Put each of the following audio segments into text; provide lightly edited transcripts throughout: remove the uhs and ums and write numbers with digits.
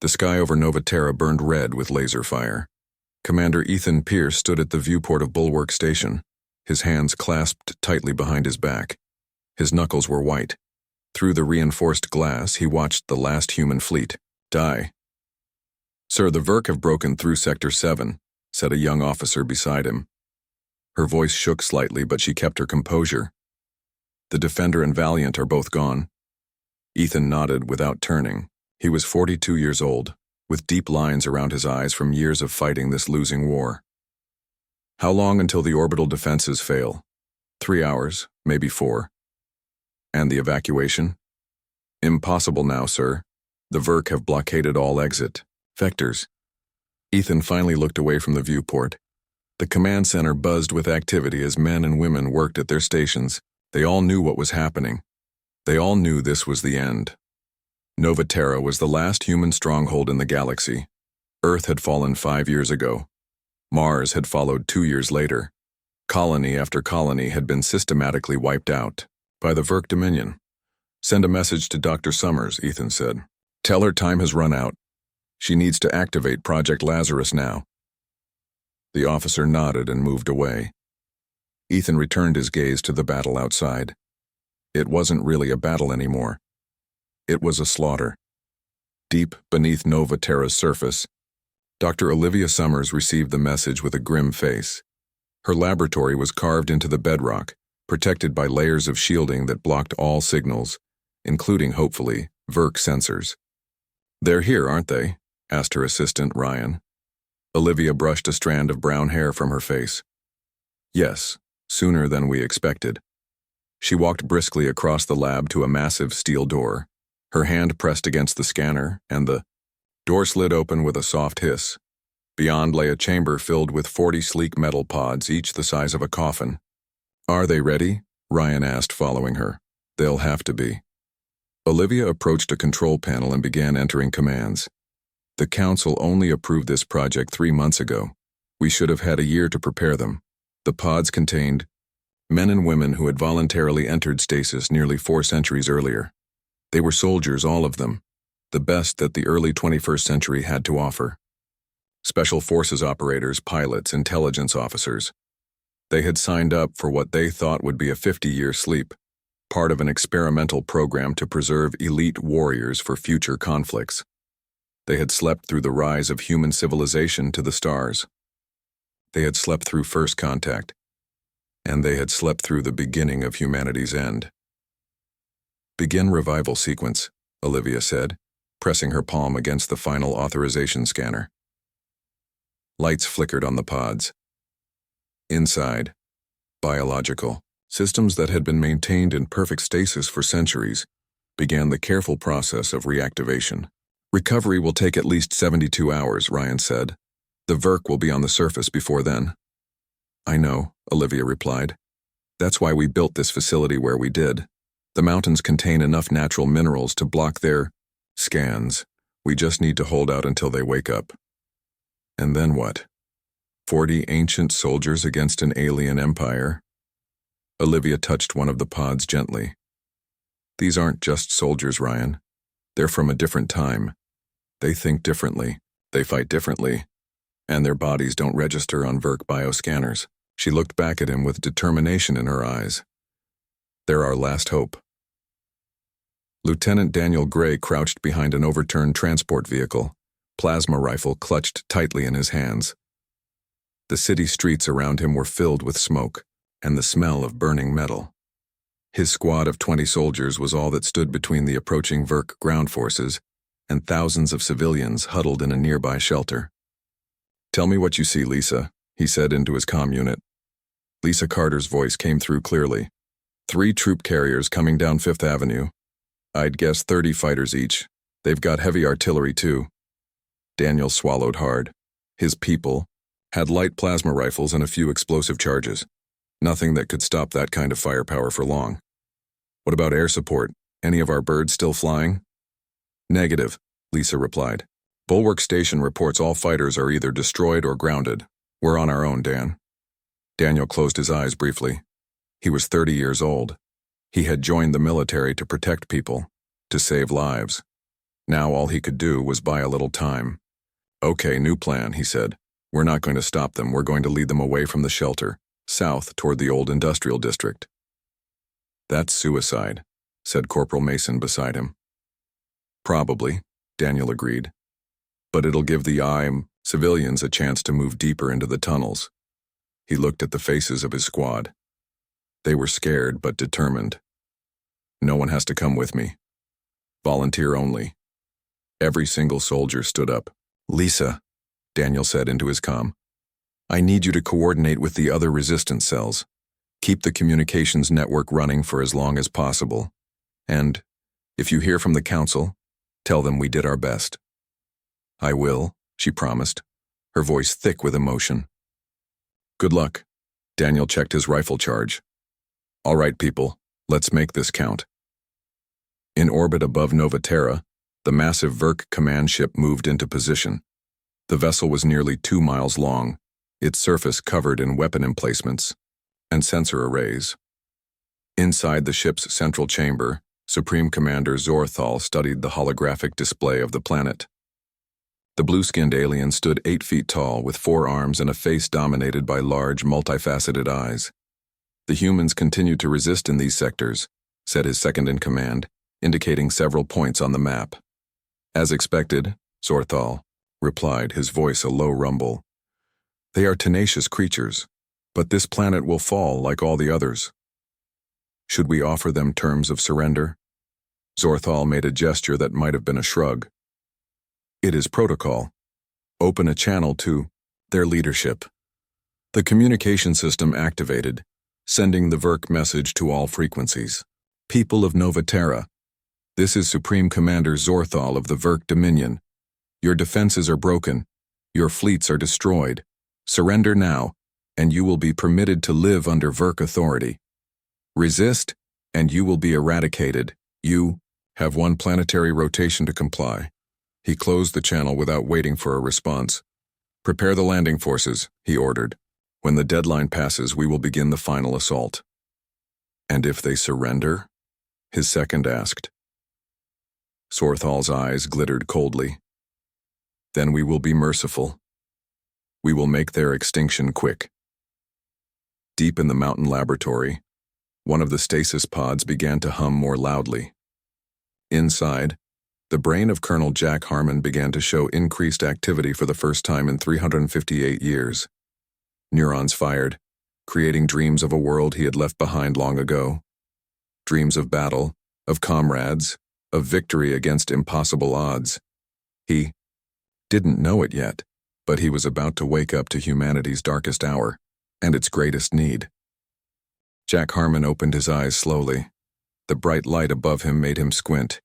The sky over Nova Terra burned red with laser fire. Commander Ethan Pierce stood at the viewport of Bulwark Station, his hands clasped tightly behind his back. His knuckles were white. Through the reinforced glass, he watched the last human fleet die. "Sir, the Verk have broken through Sector 7, said a young officer beside him. Her voice shook slightly, but she kept her composure. "The Defender and Valiant are both gone." Ethan nodded without turning. He was 42 years old, with deep lines around his eyes from years of fighting this losing war. "How long until the orbital defenses fail?" 3 hours, maybe 4. "And the evacuation?" "Impossible now, sir. The Verk have blockaded all exit vectors." Ethan finally looked away from the viewport. The command center buzzed with activity as men and women worked at their stations. They all knew what was happening. They all knew this was the end. Nova Terra was the last human stronghold in the galaxy. Earth had fallen 5 years ago. Mars had followed 2 years later. Colony after colony had been systematically wiped out by the Verk Dominion. "Send a message to Dr. Summers," Ethan said. "Tell her time has run out. She needs to activate Project Lazarus now." The officer nodded and moved away. Ethan returned his gaze to the battle outside. It wasn't really a battle anymore. It was a slaughter. Deep beneath Nova Terra's surface, Dr. Olivia Summers received the message with a grim face. Her laboratory was carved into the bedrock, protected by layers of shielding that blocked all signals, including, hopefully, Verk sensors. "They're here, aren't they?" asked her assistant, Ryan. Olivia brushed a strand of brown hair from her face. "Yes, sooner than we expected." She walked briskly across the lab to a massive steel door. Her hand pressed against the scanner, and the door slid open with a soft hiss. Beyond lay a chamber filled with 40 sleek metal pods, each the size of a coffin. "Are they ready?" Ryan asked, following her. "They'll have to be." Olivia approached a control panel and began entering commands. "The Council only approved this project 3 months ago. We should have had a year to prepare them." The pods contained men and women who had voluntarily entered stasis nearly 4 centuries earlier. They were soldiers, all of them, the best that the early 21st century had to offer. Special forces operators, pilots, intelligence officers. They had signed up for what they thought would be a 50-year sleep, part of an experimental program to preserve elite warriors for future conflicts. They had slept through the rise of human civilization to the stars. They had slept through first contact, and they had slept through the beginning of humanity's end. "Begin revival sequence," Olivia said, pressing her palm against the final authorization scanner. Lights flickered on the pods. Inside, biological systems that had been maintained in perfect stasis for centuries began the careful process of reactivation. "Recovery will take at least 72 hours, Ryan said. "The Verk will be on the surface before then." "I know," Olivia replied. "That's why we built this facility where we did. The mountains contain enough natural minerals to block their scans. We just need to hold out until they wake up." "And then what? 40 ancient soldiers against an alien empire?" Olivia touched one of the pods gently. "These aren't just soldiers, Ryan. They're from a different time. They think differently. They fight differently. And their bodies don't register on Verk bioscanners." She looked back at him with determination in her eyes. "They're our last hope." Lieutenant Daniel Gray crouched behind an overturned transport vehicle, plasma rifle clutched tightly in his hands. The city streets around him were filled with smoke and the smell of burning metal. His squad of 20 soldiers was all that stood between the approaching Verk ground forces and thousands of civilians huddled in a nearby shelter. "Tell me what you see, Lisa," he said into his comm unit. Lisa Carter's voice came through clearly. 3 troop carriers coming down 5th Avenue. I'd guess 30 fighters each. They've got heavy artillery too." Daniel swallowed hard. His people had light plasma rifles and a few explosive charges. Nothing that could stop that kind of firepower for long. "What about air support? Any of our birds still flying?" "Negative," Lisa replied. "Bulwark Station reports all fighters are either destroyed or grounded. We're on our own, Dan." Daniel closed his eyes briefly. He was 30 years old. He had joined the military to protect people, to save lives. Now all he could do was buy a little time. "Okay, new plan," he said. "We're not going to stop them. We're going to lead them away from the shelter, south toward the old industrial district." "That's suicide," said Corporal Mason beside him. "Probably," Daniel agreed. "But it'll give the civilians a chance to move deeper into the tunnels." He looked at the faces of his squad. They were scared but determined. "No one has to come with me. Volunteer only." Every single soldier stood up. "Lisa," Daniel said into his comm, "I need you to coordinate with the other resistance cells. Keep the communications network running for as long as possible. And, if you hear from the council, tell them we did our best." "I will," she promised, her voice thick with emotion. "Good luck." Daniel checked his rifle charge. "All right, people, let's make this count." In orbit above Nova Terra, the massive Verk command ship moved into position. The vessel was nearly 2 miles long, its surface covered in weapon emplacements and sensor arrays. Inside the ship's central chamber, Supreme Commander Zorthal studied the holographic display of the planet. The blue-skinned alien stood 8 feet tall with 4 arms and a face dominated by large, multifaceted eyes. "The humans continue to resist in these sectors," said his second-in-command, indicating several points on the map. "As expected," Zorthal replied, his voice a low rumble. "They are tenacious creatures, but this planet will fall like all the others." "Should we offer them terms of surrender?" Zorthal made a gesture that might have been a shrug. "It is protocol. Open a channel to their leadership." The communication system activated, sending the Verk message to all frequencies. "People of Nova Terra, this is Supreme Commander Zorthal of the Verk Dominion. Your defenses are broken. Your fleets are destroyed. Surrender now, and you will be permitted to live under Verk authority. Resist, and you will be eradicated. You have 1 planetary rotation to comply." He closed the channel without waiting for a response. "Prepare the landing forces," he ordered. "When the deadline passes, we will begin the final assault." "And if they surrender?" his second asked. Zorthal's eyes glittered coldly. "Then we will be merciful. We will make their extinction quick." Deep in the mountain laboratory, one of the stasis pods began to hum more loudly. Inside, the brain of Colonel Jack Harmon began to show increased activity for the first time in 358 years. Neurons fired, creating dreams of a world he had left behind long ago. Dreams of battle, of comrades, of victory against impossible odds. He didn't know it yet, but he was about to wake up to humanity's darkest hour, and its greatest need. Jack Harmon opened his eyes slowly. The bright light above him made him squint.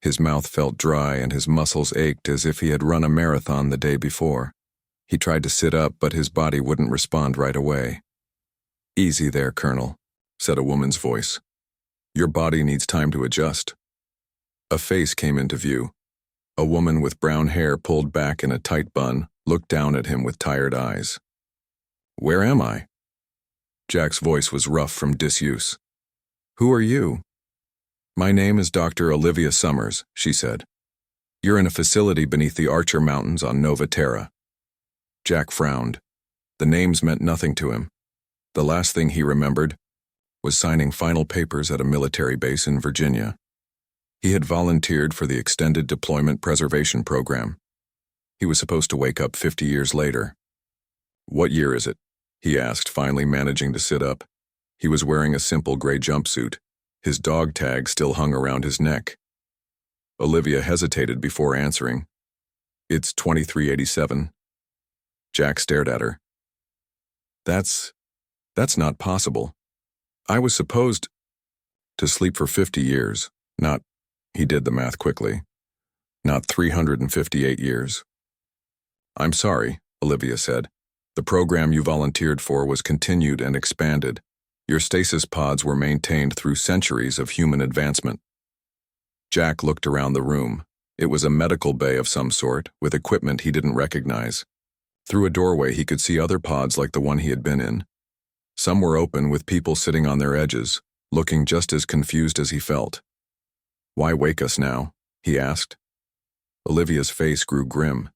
His mouth felt dry and his muscles ached as if he had run a marathon the day before. He tried to sit up, but his body wouldn't respond right away. "Easy there, Colonel," said a woman's voice. "Your body needs time to adjust." A face came into view. A woman with brown hair pulled back in a tight bun looked down at him with tired eyes. "Where am I?" Jack's voice was rough from disuse. "Who are you?" "My name is Dr. Olivia Summers," she said. "You're in a facility beneath the Archer Mountains on Nova Terra." Jack frowned. The names meant nothing to him. The last thing he remembered was signing final papers at a military base in Virginia. He had volunteered for the Extended Deployment Preservation Program. He was supposed to wake up 50 years later. "What year is it?" he asked, finally managing to sit up. He was wearing a simple gray jumpsuit. His dog tag still hung around his neck. Olivia hesitated before answering. "It's 2387. Jack stared at her. That's not possible. I was supposed to sleep for 50 years, not," he did the math quickly, "not 358 years." "I'm sorry," Olivia said. "The program you volunteered for was continued and expanded. Your stasis pods were maintained through centuries of human advancement." Jack looked around the room. It was a medical bay of some sort, with equipment he didn't recognize. Through a doorway he could see other pods like the one he had been in. Some were open with people sitting on their edges, looking just as confused as he felt. "Why wake us now?" he asked. Olivia's face grew grim.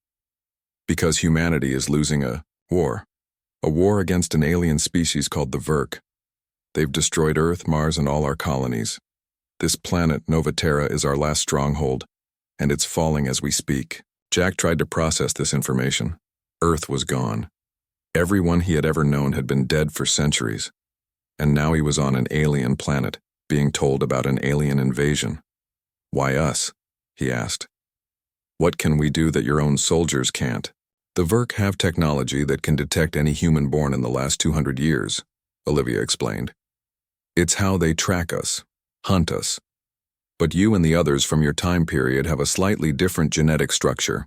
Because humanity is losing a war. A war against an alien species called the Verk. They've destroyed Earth, Mars, and all our colonies. This planet, Nova Terra, is our last stronghold, and it's falling as we speak. Jack tried to process this information. Earth was gone. Everyone he had ever known had been dead for centuries, and now he was on an alien planet, being told about an alien invasion. Why us? He asked. What can we do that your own soldiers can't? The Verk have technology that can detect any human born in the last 200 years, Olivia explained. It's how they track us, hunt us. But you and the others from your time period have a slightly different genetic structure.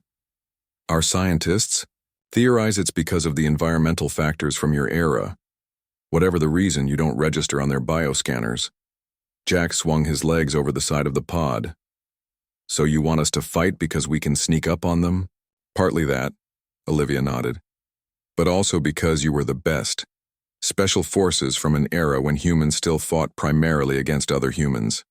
Our scientists theorize it's because of the environmental factors from your era. Whatever the reason, you don't register on their bioscanners. Jack swung his legs over the side of the pod. So you want us to fight because we can sneak up on them? Partly that, Olivia nodded. But also because you were the best. Special forces from an era when humans still fought primarily against other humans.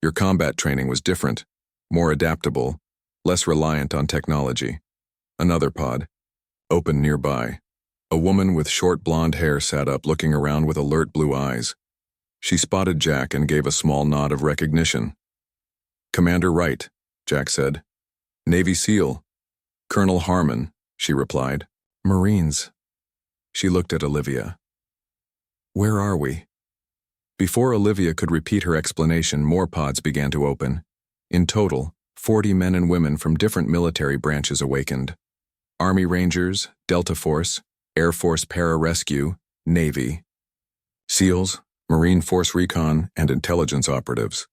Your combat training was different, more adaptable, less reliant on technology. Another pod, open nearby. A woman with short blonde hair sat up, looking around with alert blue eyes. She spotted Jack and gave a small nod of recognition. Commander Wright, Jack said. Navy SEAL. Colonel Harmon, she replied. Marines. She looked at Olivia. Where are we? Before Olivia could repeat her explanation, more pods began to open. In total, 40 men and women from different military branches awakened. Army Rangers, Delta Force, Air Force Pararescue, Navy, SEALs, Marine Force Recon, and intelligence operatives.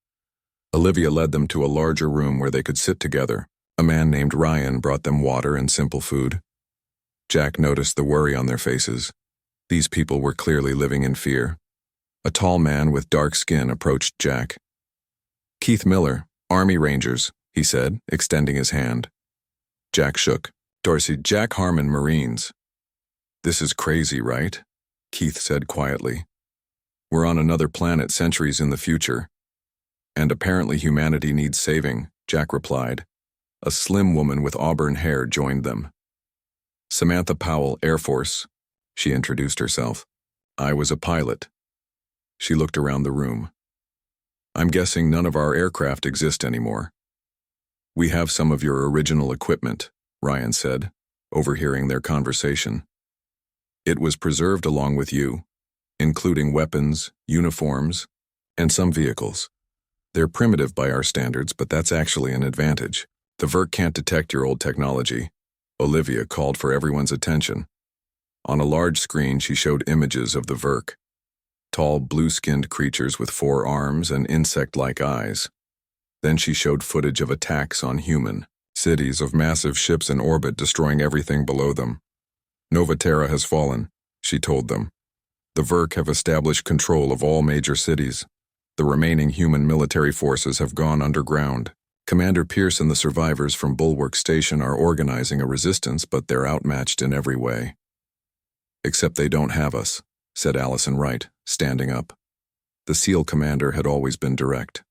Olivia led them to a larger room where they could sit together. A man named Ryan brought them water and simple food. Jack noticed the worry on their faces. These people were clearly living in fear. A tall man with dark skin approached Jack. Keith Miller, Army Rangers, he said, extending his hand. Jack shook. Dorsey, Jack Harmon, Marines. This is crazy, right? Keith said quietly. We're on another planet centuries in the future. And apparently humanity needs saving, Jack replied. A slim woman with auburn hair joined them. Samantha Powell, Air Force. She introduced herself. I was a pilot. She looked around the room. I'm guessing none of our aircraft exist anymore. We have some of your original equipment, Ryan said, overhearing their conversation. It was preserved along with you, including weapons, uniforms, and some vehicles. They're primitive by our standards, but that's actually an advantage. The Verk can't detect your old technology. Olivia called for everyone's attention. On a large screen, she showed images of the Verk. Tall, blue-skinned creatures with 4 arms and insect-like eyes. Then she showed footage of attacks on human cities, of massive ships in orbit destroying everything below them. Nova Terra has fallen, she told them. The Verk have established control of all major cities. The remaining human military forces have gone underground. Commander Pierce and the survivors from Bulwark Station are organizing a resistance, but they're outmatched in every way. Except they don't have us, said Allison Wright, standing up. The SEAL commander had always been direct.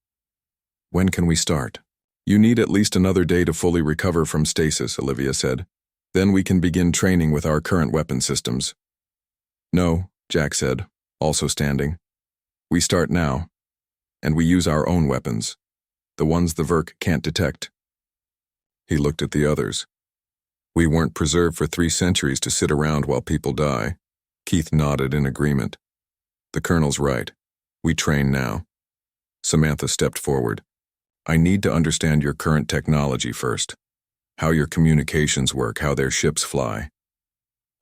When can we start? You need at least another day to fully recover from stasis, Olivia said. Then we can begin training with our current weapon systems. No, Jack said, also standing. We start now, and we use our own weapons, the ones the Verk can't detect. He looked at the others. We weren't preserved for 3 centuries to sit around while people die. Keith nodded in agreement. The colonel's right. We train now. Samantha stepped forward. I need to understand your current technology first. How your communications work, how their ships fly.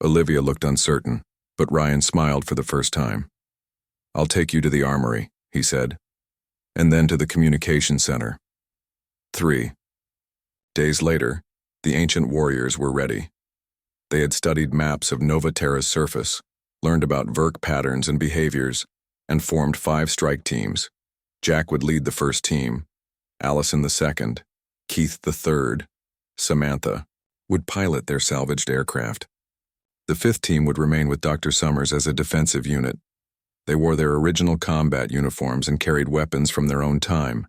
Olivia looked uncertain, but Ryan smiled for the first time. I'll take you to the armory, he said, and then to the communication center. 3 days later, the ancient warriors were ready. They had studied maps of Nova Terra's surface, learned about Verk patterns and behaviors, and formed 5 strike teams. Jack would lead the first team, Allison the second, Keith the third, Samantha would pilot their salvaged aircraft. The 5th team would remain with Dr. Summers as a defensive unit. They wore their original combat uniforms and carried weapons from their own time,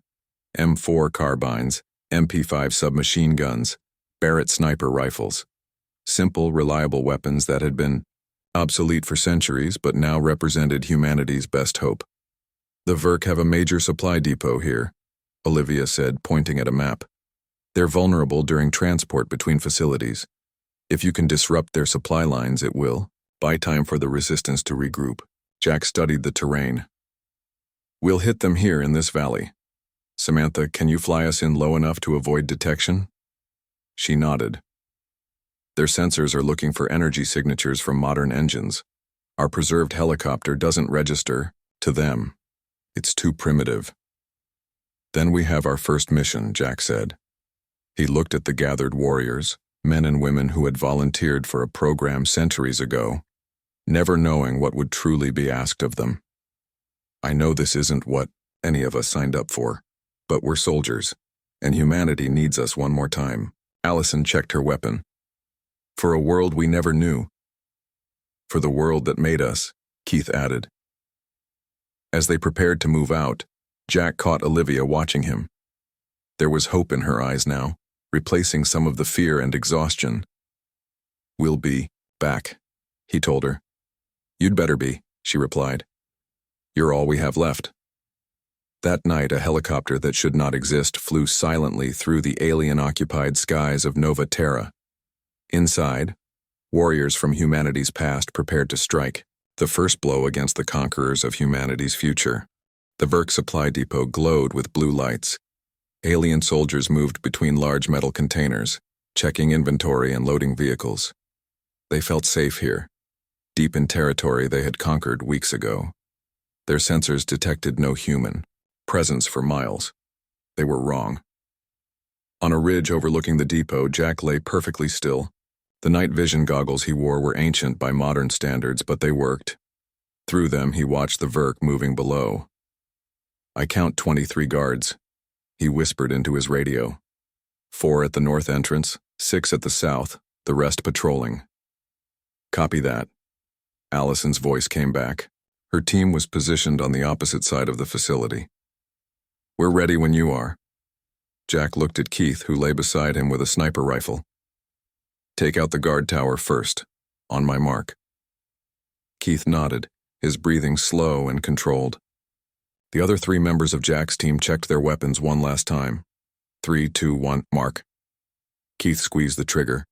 M4 carbines MP5 submachine guns, Barrett sniper rifles. Simple, reliable weapons that had been obsolete for centuries but now represented humanity's best hope. The Verk have a major supply depot here, Olivia said, pointing at a map. They're vulnerable during transport between facilities. If you can disrupt their supply lines, it will buy time for the resistance to regroup. Jack studied the terrain. We'll hit them here in this valley. Samantha, can you fly us in low enough to avoid detection? She nodded. Their sensors are looking for energy signatures from modern engines. Our preserved helicopter doesn't register to them. It's too primitive. Then we have our first mission, Jack said. He looked at the gathered warriors, men and women who had volunteered for a program centuries ago, never knowing what would truly be asked of them. I know this isn't what any of us signed up for, but we're soldiers, and humanity needs us one more time. Allison checked her weapon. For a world we never knew. For the world that made us, Keith added. As they prepared to move out, Jack caught Olivia watching him. There was hope in her eyes now, replacing some of the fear and exhaustion. We'll be back, he told her. You'd better be, she replied. You're all we have left. That night, a helicopter that should not exist flew silently through the alien-occupied skies of Nova Terra. Inside, warriors from humanity's past prepared to strike, the first blow against the conquerors of humanity's future. The Verk supply depot glowed with blue lights. Alien soldiers moved between large metal containers, checking inventory and loading vehicles. They felt safe here, deep in territory they had conquered weeks ago. Their sensors detected no human presence for miles. They were wrong. On a ridge overlooking the depot, Jack lay perfectly still. The night vision goggles he wore were ancient by modern standards, but they worked. Through them, he watched the Verk moving below. I count 23 guards, he whispered into his radio. 4 at the north entrance, 6 at the south, the rest patrolling. Copy that. Allison's voice came back. Her team was positioned on the opposite side of the facility. We're ready when you are. Jack looked at Keith, who lay beside him with a sniper rifle. Take out the guard tower first. On my mark. Keith nodded, his breathing slow and controlled. The other 3 members of Jack's team checked their weapons one last time. 3, 2, 1, mark. Keith squeezed the trigger.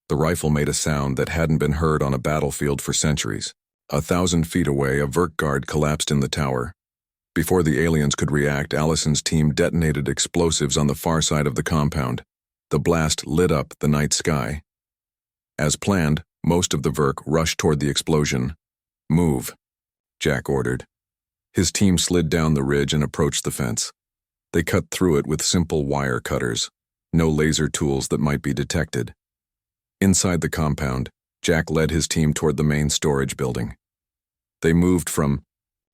The rifle made a sound that hadn't been heard on a battlefield for centuries. 1,000 feet away, a Verk guard collapsed in the tower. Before the aliens could react, Allison's team detonated explosives on the far side of the compound. The blast lit up the night sky. As planned, most of the Verk rushed toward the explosion. Move, Jack ordered. His team slid down the ridge and approached the fence. They cut through it with simple wire cutters, no laser tools that might be detected. Inside the compound, Jack led his team toward the main storage building. They moved from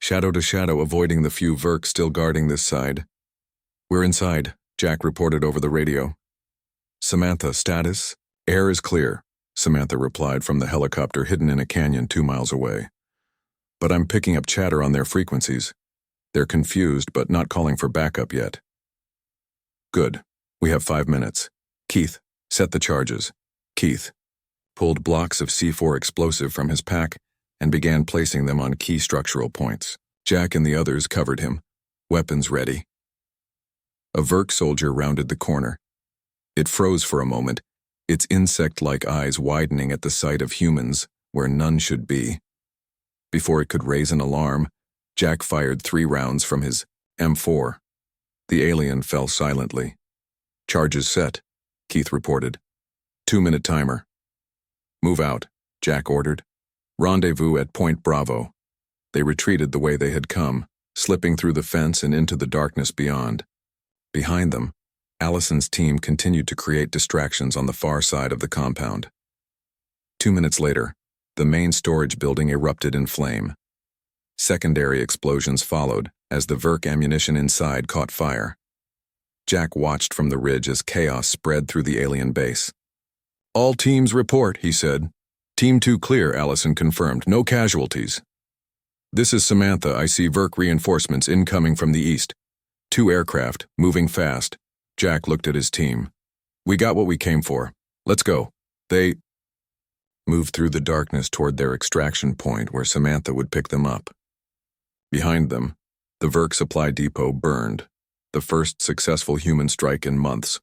shadow to shadow, avoiding the few Verk still guarding this side. We're inside, Jack reported over the radio. Samantha, status? Air is clear, Samantha replied from the helicopter hidden in a canyon 2 miles away. But I'm picking up chatter on their frequencies. They're confused but not calling for backup yet. Good. We have 5 minutes. Keith, set the charges. Keith pulled blocks of C4 explosive from his pack and began placing them on key structural points. Jack and the others covered him, weapons ready. A Verk soldier rounded the corner. It froze for a moment, its insect-like eyes widening at the sight of humans where none should be. Before it could raise an alarm, Jack fired 3 rounds from his M4. The alien fell silently. Charges set, Keith reported. 2-minute timer. Move out, Jack ordered. Rendezvous at Point Bravo. They retreated the way they had come, slipping through the fence and into the darkness beyond. Behind them, Allison's team continued to create distractions on the far side of the compound. 2 minutes later, the main storage building erupted in flame. Secondary explosions followed as the Verk ammunition inside caught fire. Jack watched from the ridge as chaos spread through the alien base. All teams report, he said. Team 2 clear, Allison confirmed. No casualties. This is Samantha. I see Verk reinforcements incoming from the east. 2 aircraft, moving fast. Jack looked at his team. We got what we came for. Let's go. They moved through the darkness toward their extraction point where Samantha would pick them up. Behind them, the Verk supply depot burned, the first successful human strike in months.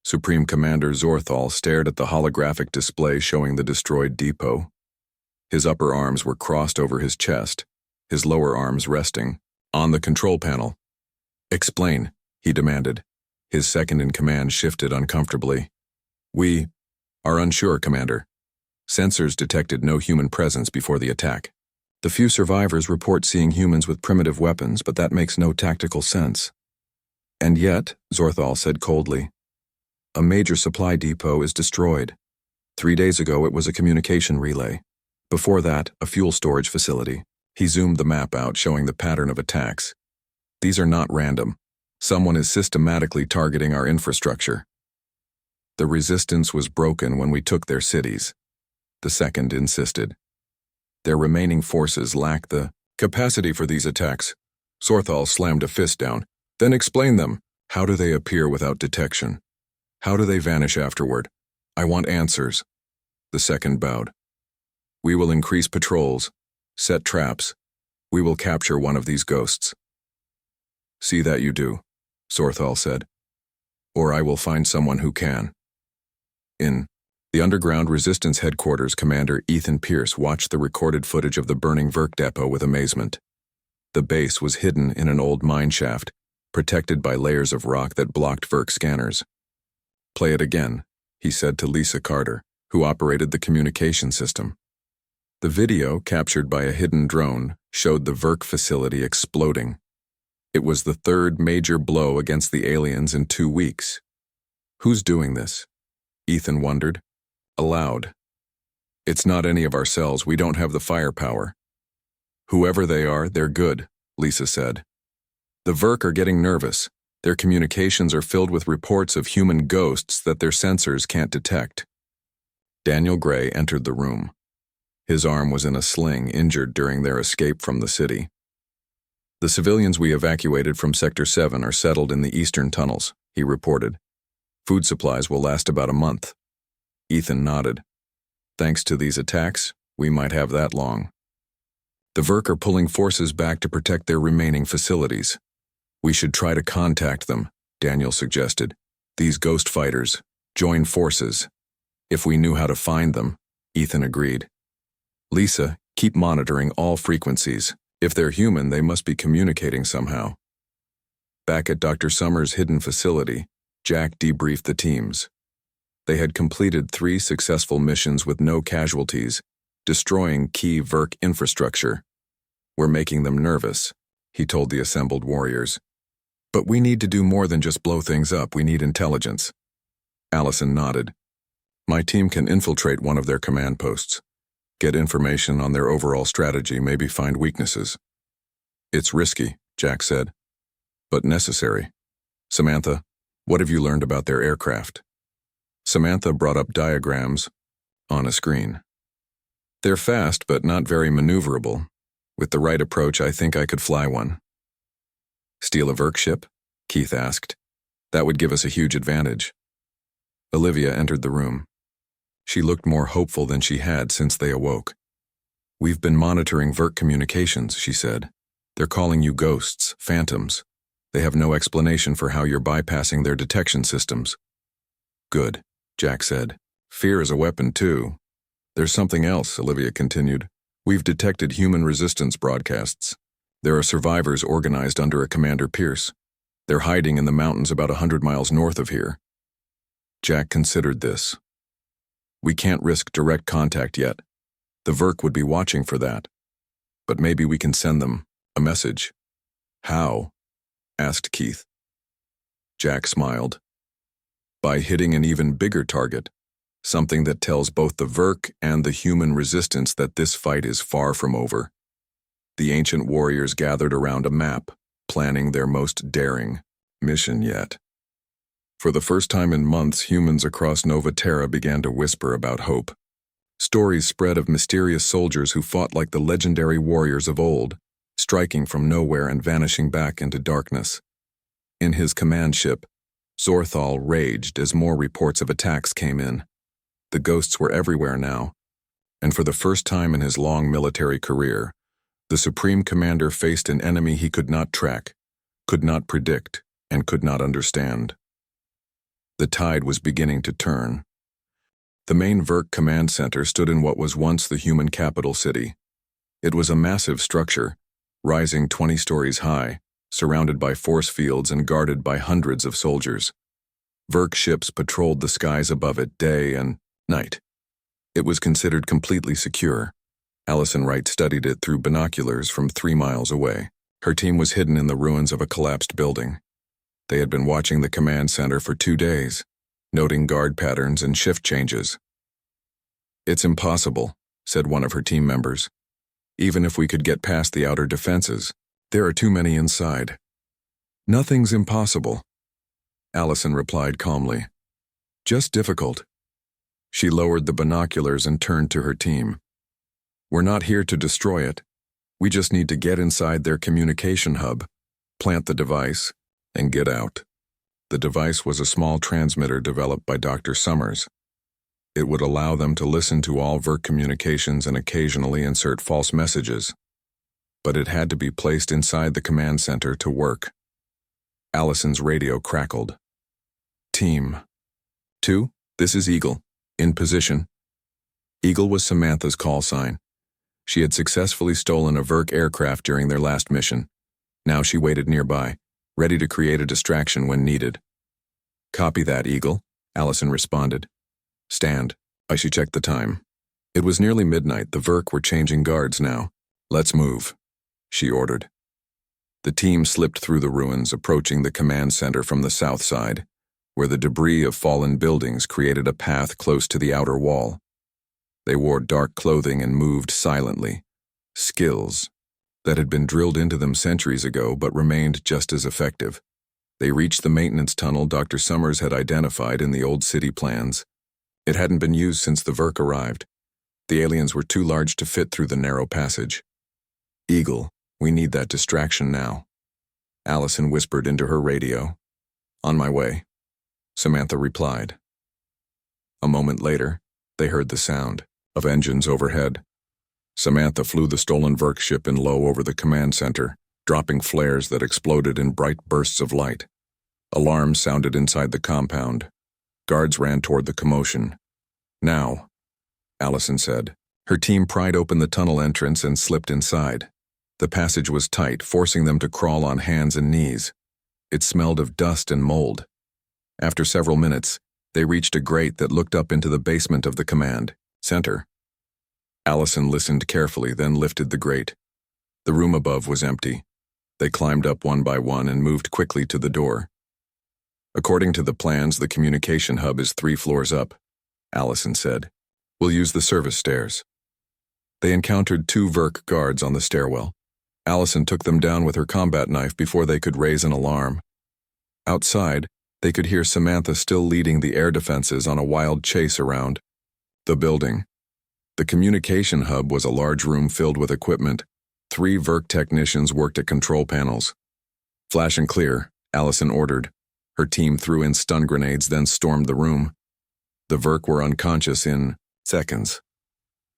Supreme Commander Zorthal stared at the holographic display showing the destroyed depot. His upper arms were crossed over his chest, his lower arms resting on the control panel. Explain, he demanded. His second-in-command shifted uncomfortably. We are unsure, Commander. Sensors detected no human presence before the attack. The few survivors report seeing humans with primitive weapons, but that makes no tactical sense. And yet, Zorthal said coldly, a major supply depot is destroyed. 3 days ago, it was a communication relay. Before that, a fuel storage facility. He zoomed the map out, showing the pattern of attacks. These are not random. Someone is systematically targeting our infrastructure. The resistance was broken when we took their cities, the second insisted. Their remaining forces lack the capacity for these attacks. Zorthal slammed a fist down. Then explain them. How do they appear without detection? How do they vanish afterward? I want answers. The second bowed. We will increase patrols, set traps. We will capture one of these ghosts. See that you do, Zorthal said. Or I will find someone who can. In the underground resistance headquarters, Commander Ethan Pierce watched the recorded footage of the burning Verk depot with amazement. The base was hidden in an old mine shaft, protected by layers of rock that blocked Verk scanners. Play it again, he said to Lisa Carter, who operated the communication system. The video, captured by a hidden drone, showed the Verk facility exploding. It was the third major blow against the aliens in 2 weeks. Who's doing this? Ethan wondered. Aloud. It's not any of ourselves. We don't have the firepower. Whoever they are, they're good, Lisa said. The Verk are getting nervous. Their communications are filled with reports of human ghosts that their sensors can't detect. Daniel Gray entered the room. His arm was in a sling, injured during their escape from the city. The civilians we evacuated from Sector 7 are settled in the eastern tunnels, he reported. Food supplies will last about a month. Ethan nodded. Thanks to these attacks, we might have that long. The Verk are pulling forces back to protect their remaining facilities. We should try to contact them, Daniel suggested. These ghost fighters, join forces. If we knew how to find them, Ethan agreed. Lisa, keep monitoring all frequencies. If they're human, they must be communicating somehow. Back at Dr. Summers' hidden facility, Jack debriefed the teams. They had completed 3 successful missions with no casualties, destroying key Verk infrastructure. We're making them nervous, he told the assembled warriors. But we need to do more than just blow things up. We need intelligence. Allison nodded. My team can infiltrate one of their command posts, get information on their overall strategy, maybe find weaknesses. It's risky, Jack said, but necessary. Samantha, what have you learned about their aircraft? Samantha brought up diagrams on a screen. They're fast, but not very maneuverable. With the right approach, I think I could fly one. Steal a Verk ship? Keith asked. That would give us a huge advantage. Olivia entered the room. She looked more hopeful than she had since they awoke. We've been monitoring Verk communications, she said. They're calling you ghosts, phantoms. They have no explanation for how you're bypassing their detection systems. Good, Jack said. Fear is a weapon, too. There's something else, Olivia continued. We've detected human resistance broadcasts. There are survivors organized under a Commander Pierce. They're hiding in the mountains about 100 miles north of here. Jack considered this. We can't risk direct contact yet. The Verk would be watching for that. But maybe we can send them a message. How? Asked Keith. Jack smiled. By hitting an even bigger target, something that tells both the Verk and the human resistance that this fight is far from over. The ancient warriors gathered around a map, planning their most daring mission yet. For the first time in months, humans across Nova Terra began to whisper about hope. Stories spread of mysterious soldiers who fought like the legendary warriors of old, striking from nowhere and vanishing back into darkness. In his command ship, Zorthal raged as more reports of attacks came in. The ghosts were everywhere now, and for the first time in his long military career, the Supreme Commander faced an enemy he could not track, could not predict, and could not understand. The tide was beginning to turn. The main Verk command center stood in what was once the human capital city. It was a massive structure, rising 20 stories high, surrounded by force fields and guarded by hundreds of soldiers. Verk ships patrolled the skies above it day and night. It was considered completely secure. Allison Wright studied it through binoculars from 3 miles away. Her team was hidden in the ruins of a collapsed building. They had been watching the command center for 2 days, noting guard patterns and shift changes. "It's impossible," said one of her team members. "Even if we could get past the outer defenses, there are too many inside." "Nothing's impossible," Allison replied calmly. "Just difficult." She lowered the binoculars and turned to her team. "We're not here to destroy it. We just need to get inside their communication hub, plant the device, and get out." The device was a small transmitter developed by Dr. Summers. It would allow them to listen to all Verk communications and occasionally insert false messages. But it had to be placed inside the command center to work. Allison's radio crackled. "Team 2, this is Eagle. In position." Eagle was Samantha's call sign. She had successfully stolen a Verk aircraft during their last mission. Now she waited nearby, ready to create a distraction when needed. "Copy that, Eagle," Allison responded. "Stand." She checked the time. It was nearly midnight. The Verk were changing guards now. "Let's move," she ordered. The team slipped through the ruins, approaching the command center from the south side, where the debris of fallen buildings created a path close to the outer wall. They wore dark clothing and moved silently. Skills that had been drilled into them centuries ago but remained just as effective. They reached the maintenance tunnel Dr. Summers had identified in the old city plans. It hadn't been used since the Verk arrived. The aliens were too large to fit through the narrow passage. "Eagle, we need that distraction now," Allison whispered into her radio. "On my way," Samantha replied. A moment later, they heard the sound of engines overhead. Samantha flew the stolen Verk ship in low over the command center, dropping flares that exploded in bright bursts of light. Alarms sounded inside the compound. Guards ran toward the commotion. "Now," Allison said. Her team pried open the tunnel entrance and slipped inside. The passage was tight, forcing them to crawl on hands and knees. It smelled of dust and mold. After several minutes, they reached a grate that looked up into the basement of the command center. Allison listened carefully, then lifted the grate. The room above was empty. They climbed up one by one and moved quickly to the door. "According to the plans, the communication hub is 3 floors up," Allison said. "We'll use the service stairs." They encountered 2 Verk guards on the stairwell. Allison took them down with her combat knife before they could raise an alarm. Outside, they could hear Samantha still leading the air defenses on a wild chase around the building. The communication hub was a large room filled with equipment. 3 Verk technicians worked at control panels. "Flash and clear," Allison ordered. Her team threw in stun grenades, then stormed the room. The Verk were unconscious in seconds.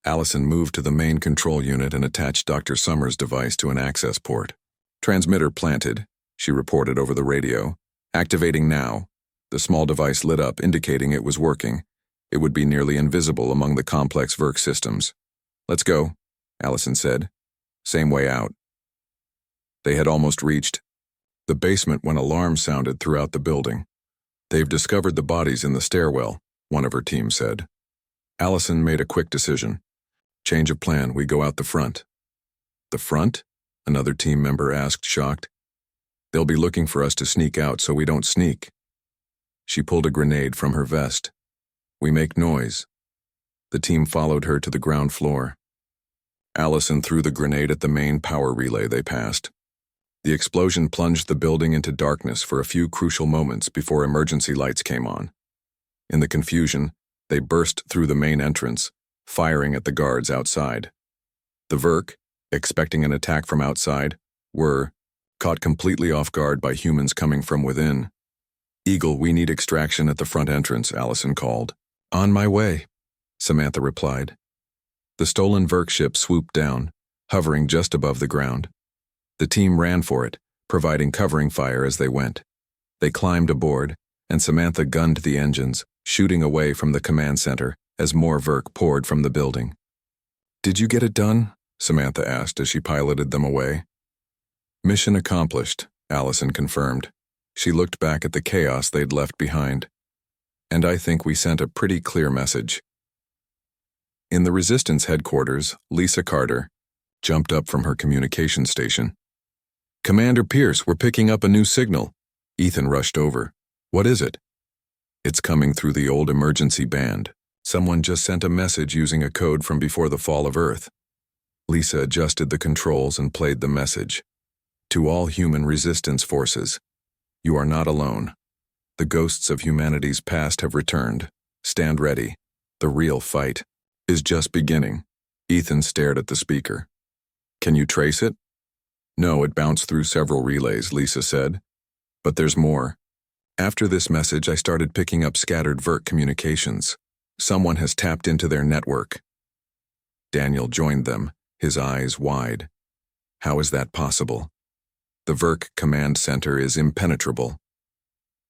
Allison moved to the main control unit and attached Dr. Summers' device to an access port. "Transmitter planted," she reported over the radio. "Activating now." The small device lit up, indicating it was working. It would be nearly invisible among the complex Verk systems. "Let's go," Allison said. "Same way out." They had almost reached the basement when alarms sounded throughout the building. "They've discovered the bodies in the stairwell," one of her team said. Allison made a quick decision. "Change of plan, we go out the front." "The front?" another team member asked, shocked. "They'll be looking for us to sneak out, so we don't sneak." She pulled a grenade from her vest. "We make noise." The team followed her to the ground floor. Allison threw the grenade at the main power relay they passed. The explosion plunged the building into darkness for a few crucial moments before emergency lights came on. In the confusion, they burst through the main entrance, firing at the guards outside. The Verk, expecting an attack from outside, were caught completely off guard by humans coming from within. Eagle, we need extraction at the front entrance, Allison called. On my way, Samantha replied. The stolen Verk ship swooped down, hovering just above the ground. The team ran for it, providing covering fire as they went. They climbed aboard, and Samantha gunned the engines, shooting away from the command center as more Verk poured from the building. Did you get it done? Samantha asked as she piloted them away. Mission accomplished, Allison confirmed. She looked back at the chaos they'd left behind. And I think we sent a pretty clear message. In the Resistance headquarters, Lisa Carter jumped up from her communication station. Commander Pierce, we're picking up a new signal. Ethan rushed over. What is it? It's coming through the old emergency band. Someone just sent a message using a code from before the fall of Earth. Lisa adjusted the controls and played the message. To all human resistance forces, you are not alone. The ghosts of humanity's past have returned. Stand ready. The real fight is just beginning. Ethan stared at the speaker. Can you trace it? No, it bounced through several relays, Lisa said. But there's more. After this message, I started picking up scattered Verk communications. Someone has tapped into their network. Daniel joined them, his eyes wide. How is that possible? The Verk command center is impenetrable.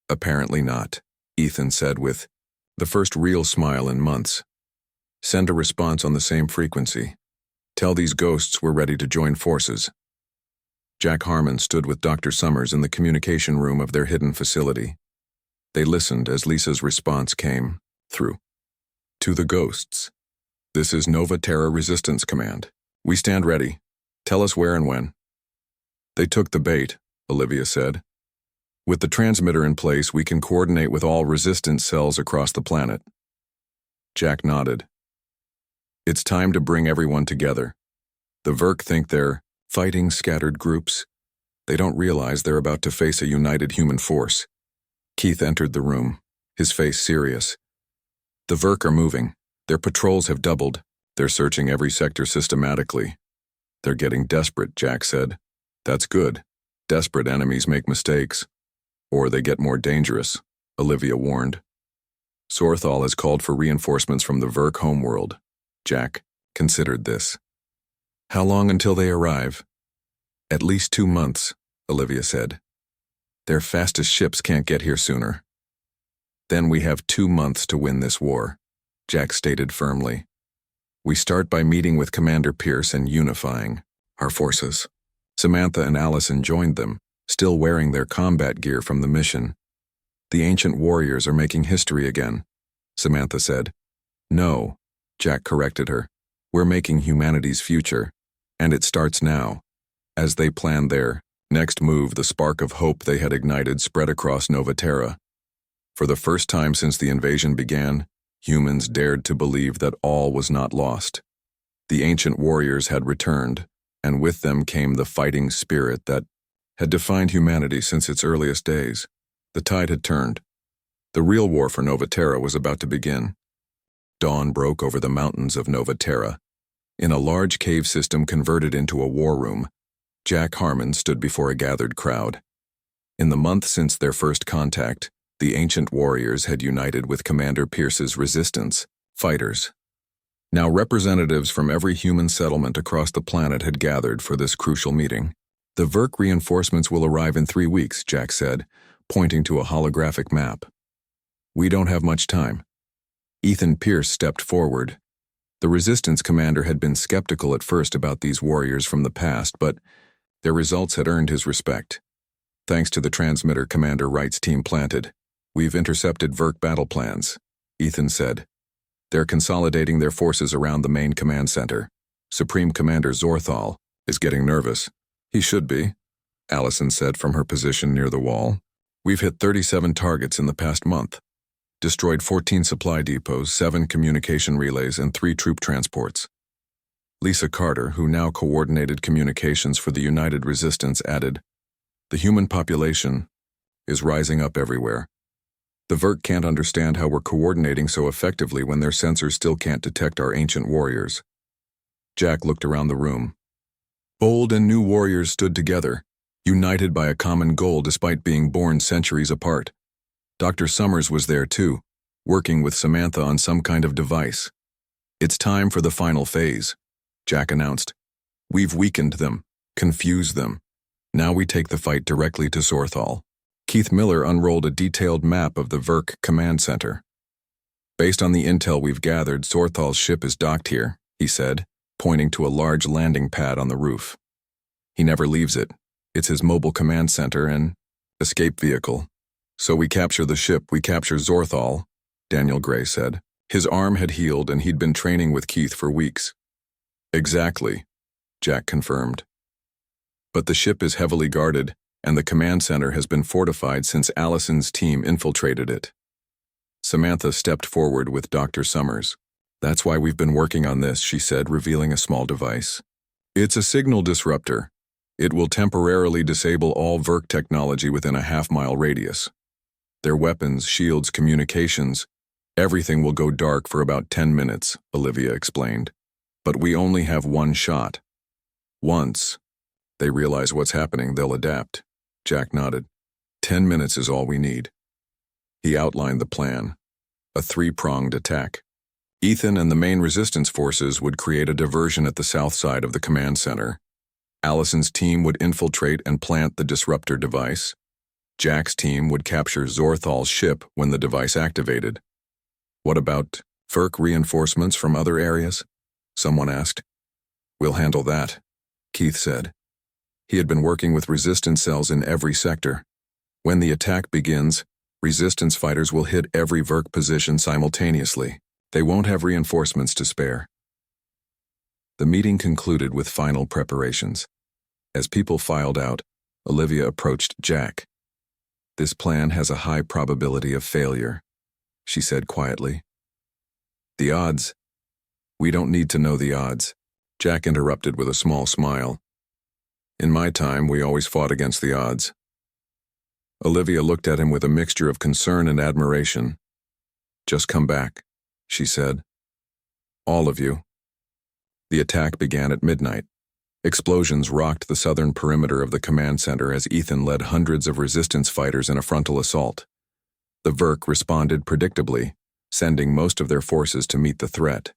Apparently not, Ethan said with the first real smile in months. Send a response on the same frequency. Tell these ghosts we're ready to join forces. Jack Harmon stood with Dr. Summers in the communication room of their hidden facility. They listened as Lisa's response came through. To the ghosts. This is Nova Terra Resistance Command. We stand ready. Tell us where and when. They took the bait, Olivia said. With the transmitter in place, we can coordinate with all resistance cells across the planet. Jack nodded. It's time to bring everyone together. The Verk think they're fighting scattered groups. They don't realize they're about to face a united human force. Keith entered the room, his face serious. The Verk are moving. Their patrols have doubled. They're searching every sector systematically. They're getting desperate, Jack said. That's good. Desperate enemies make mistakes. Or they get more dangerous, Olivia warned. Sorthal has called for reinforcements from the Verk homeworld. Jack considered this. How long until they arrive? At least 2 months, Olivia said. Their fastest ships can't get here sooner. Then we have 2 months to win this war, Jack stated firmly. We start by meeting with Commander Pierce and unifying our forces. Samantha and Allison joined them, still wearing their combat gear from the mission. The ancient warriors are making history again, Samantha said. No, Jack corrected her. We're making humanity's future, and it starts now. As they planned their next move, the spark of hope they had ignited spread across Nova Terra. For the first time since the invasion began, humans dared to believe that all was not lost. The ancient warriors had returned, and with them came the fighting spirit that had defined humanity since its earliest days. The tide had turned. The real war for Nova Terra was about to begin. Dawn broke over the mountains of Nova Terra. In a large cave system converted into a war room, Jack Harmon stood before a gathered crowd. In the month since their first contact, the ancient warriors had united with Commander Pierce's resistance fighters. Now representatives from every human settlement across the planet had gathered for this crucial meeting. The Verk reinforcements will arrive in 3 weeks, Jack said, pointing to a holographic map. We don't have much time. Ethan Pierce stepped forward. The resistance commander had been skeptical at first about these warriors from the past, but their results had earned his respect. Thanks to the transmitter Commander Wright's team planted, we've intercepted Verk battle plans, Ethan said. They're consolidating their forces around the main command center. Supreme Commander Sorthal is getting nervous. He should be, Allison said from her position near the wall. We've hit 37 targets in the past month. Destroyed 14 supply depots, 7 communication relays, and 3 troop transports. Lisa Carter, who now coordinated communications for the United Resistance, added, The human population is rising up everywhere. The Verk can't understand how we're coordinating so effectively when their sensors still can't detect our ancient warriors. Jack looked around the room. Old and new warriors stood together, united by a common goal despite being born centuries apart. Dr. Summers was there too, working with Samantha on some kind of device. "It's time for the final phase," Jack announced. "We've weakened them, confused them. Now we take the fight directly to Zorthal." Keith Miller unrolled a detailed map of the Verk command center. "Based on the intel we've gathered, Zorthal's ship is docked here," he said, pointing to a large landing pad on the roof. "He never leaves it. It's his mobile command center and escape vehicle. So we capture the ship, we capture Zorthal," Daniel Gray said. His arm had healed and he'd been training with Keith for weeks. "Exactly," Jack confirmed. "But the ship is heavily guarded, and the command center has been fortified since Allison's team infiltrated it." Samantha stepped forward with Dr. Summers. "That's why we've been working on this," she said, revealing a small device. "It's a signal disruptor. It will temporarily disable all Verk technology within a half-mile radius. Their weapons, shields, communications, everything will go dark for about 10 minutes, Olivia explained. "But we only have one shot. Once they realize what's happening, they'll adapt." Jack nodded. 10 minutes is all we need." He outlined the plan, a 3-pronged attack. Ethan and the main resistance forces would create a diversion at the south side of the command center. Allison's team would infiltrate and plant the disruptor device. Jack's team would capture Zorthal's ship when the device activated. "What about Verk reinforcements from other areas?" someone asked. "We'll handle that," Keith said. He had been working with resistance cells in every sector. When the attack begins, resistance fighters will hit every Verk position simultaneously. They won't have reinforcements to spare. The meeting concluded with final preparations. As people filed out, Olivia approached Jack. "This plan has a high probability of failure," she said quietly. "The odds? We don't need to know the odds," Jack interrupted with a small smile. "In my time, we always fought against the odds." Olivia looked at him with a mixture of concern and admiration. "Just come back," she said. "All of you." The attack began at midnight. Explosions rocked the southern perimeter of the command center as Ethan led hundreds of resistance fighters in a frontal assault. The Verk responded predictably, sending most of their forces to meet the threat.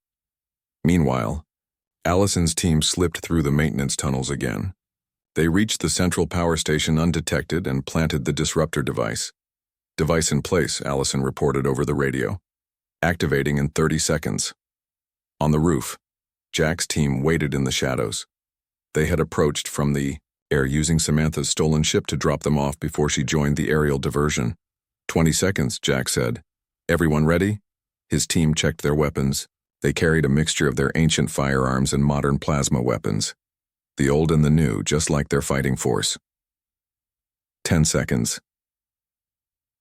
Meanwhile, Allison's team slipped through the maintenance tunnels again. They reached the central power station undetected and planted the disruptor device. "Device in place," Allison reported over the radio. "Activating in 30 seconds." On the roof, Jack's team waited in the shadows. They had approached from the air using Samantha's stolen ship to drop them off before she joined the aerial diversion. 20 seconds, Jack said. "Everyone ready?" His team checked their weapons. They carried a mixture of their ancient firearms and modern plasma weapons. The old and the new, just like their fighting force. 10 seconds.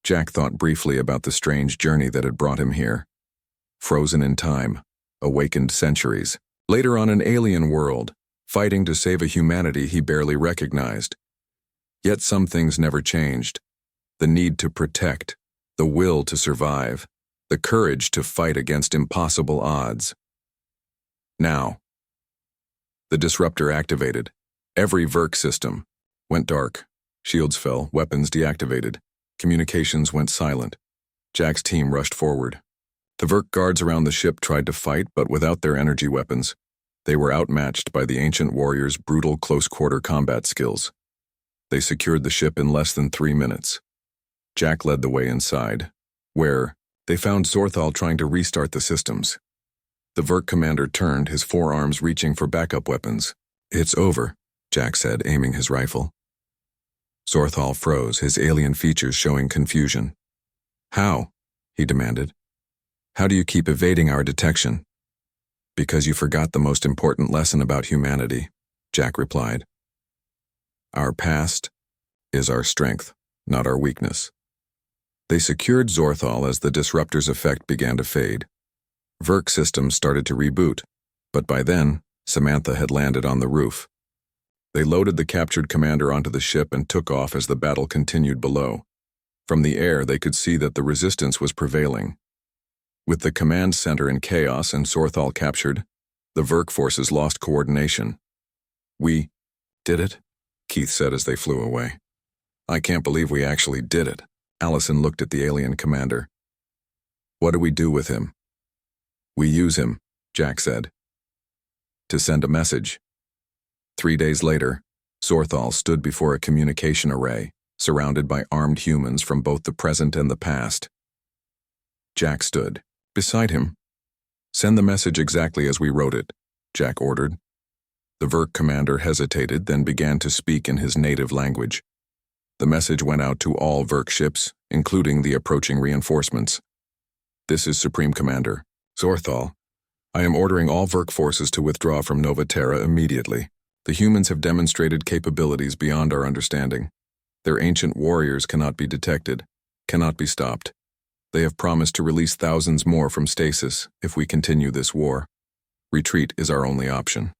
Jack thought briefly about the strange journey that had brought him here. Frozen in time, awakened centuries. Later on an alien world, fighting to save a humanity he barely recognized. Yet some things never changed. The need to protect, the will to survive, the courage to fight against impossible odds. Now. The disruptor activated. Every Verk system went dark. Shields fell, weapons deactivated. Communications went silent. Jack's team rushed forward. The Verk guards around the ship tried to fight, but without their energy weapons. They were outmatched by the ancient warriors' brutal close-quarter combat skills. They secured the ship in less than 3 minutes. Jack led the way inside, where they found Zorthal trying to restart the systems. The Verk commander turned, his forearms reaching for backup weapons. "It's over," Jack said, aiming his rifle. Zorthal froze, his alien features showing confusion. "How?" he demanded. "How do you keep evading our detection?" "Because you forgot the most important lesson about humanity," Jack replied. "Our past is our strength, not our weakness." They secured Zorthal as the disruptor's effect began to fade. Verk systems started to reboot, but by then, Samantha had landed on the roof. They loaded the captured commander onto the ship and took off as the battle continued below. From the air, they could see that the resistance was prevailing. With the command center in chaos and Zorthal captured, the Verk forces lost coordination. "We did it," Keith said as they flew away. "I can't believe we actually did it," Allison looked at the alien commander. What do we do with him? We use him, Jack said. To send a message. 3 days later, Zorthal stood before a communication array, surrounded by armed humans from both the present and the past. Jack stood beside him. Send the message exactly as we wrote it, Jack ordered. The Verk commander hesitated, then began to speak in his native language. The message went out to all Verk ships, including the approaching reinforcements. This is Supreme Commander Zorthal. I am ordering all Verk forces to withdraw from Nova Terra immediately. The humans have demonstrated capabilities beyond our understanding. Their ancient warriors cannot be detected, cannot be stopped. They have promised to release thousands more from stasis if we continue this war. Retreat is our only option.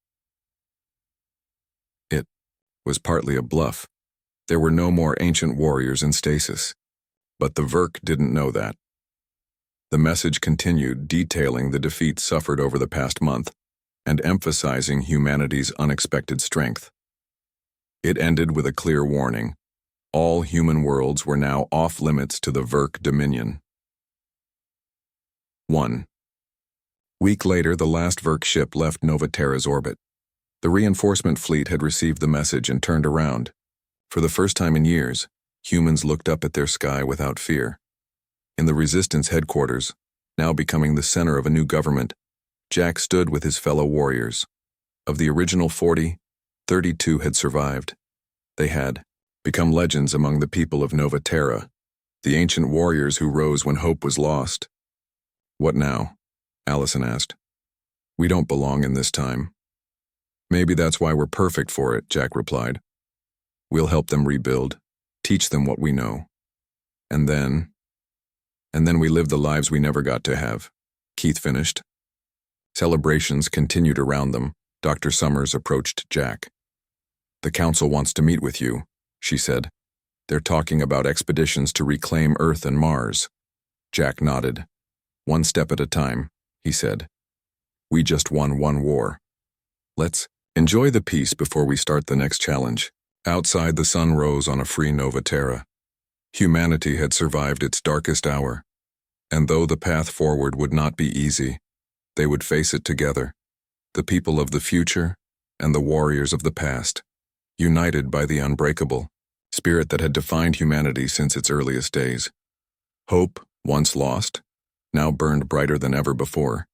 It was partly a bluff. There were no more ancient warriors in stasis. But the Verk didn't know that. The message continued, detailing the defeats suffered over the past month and emphasizing humanity's unexpected strength. It ended with a clear warning. All human worlds were now off-limits to the Verk dominion. 1. Week later, the last Verk ship left Nova Terra's orbit. The reinforcement fleet had received the message and turned around. For the first time in years, humans looked up at their sky without fear. In the Resistance headquarters, now becoming the center of a new government, Jack stood with his fellow warriors. Of the original 40, 32 had survived. They had become legends among the people of Nova Terra, the ancient warriors who rose when hope was lost. What now? Allison asked. We don't belong in this time. Maybe that's why we're perfect for it, Jack replied. We'll help them rebuild, teach them what we know. And then we live the lives we never got to have, Keith finished. Celebrations continued around them. Dr. Summers approached Jack. The council wants to meet with you, she said. They're talking about expeditions to reclaim Earth and Mars. Jack nodded. One step at a time, he said. We just won one war. Let's enjoy the peace before we start the next challenge. Outside, the sun rose on a free Nova Terra. Humanity had survived its darkest hour, and though the path forward would not be easy, they would face it together, the people of the future and the warriors of the past, united by the unbreakable spirit that had defined humanity since its earliest days. Hope, once lost, now burned brighter than ever before.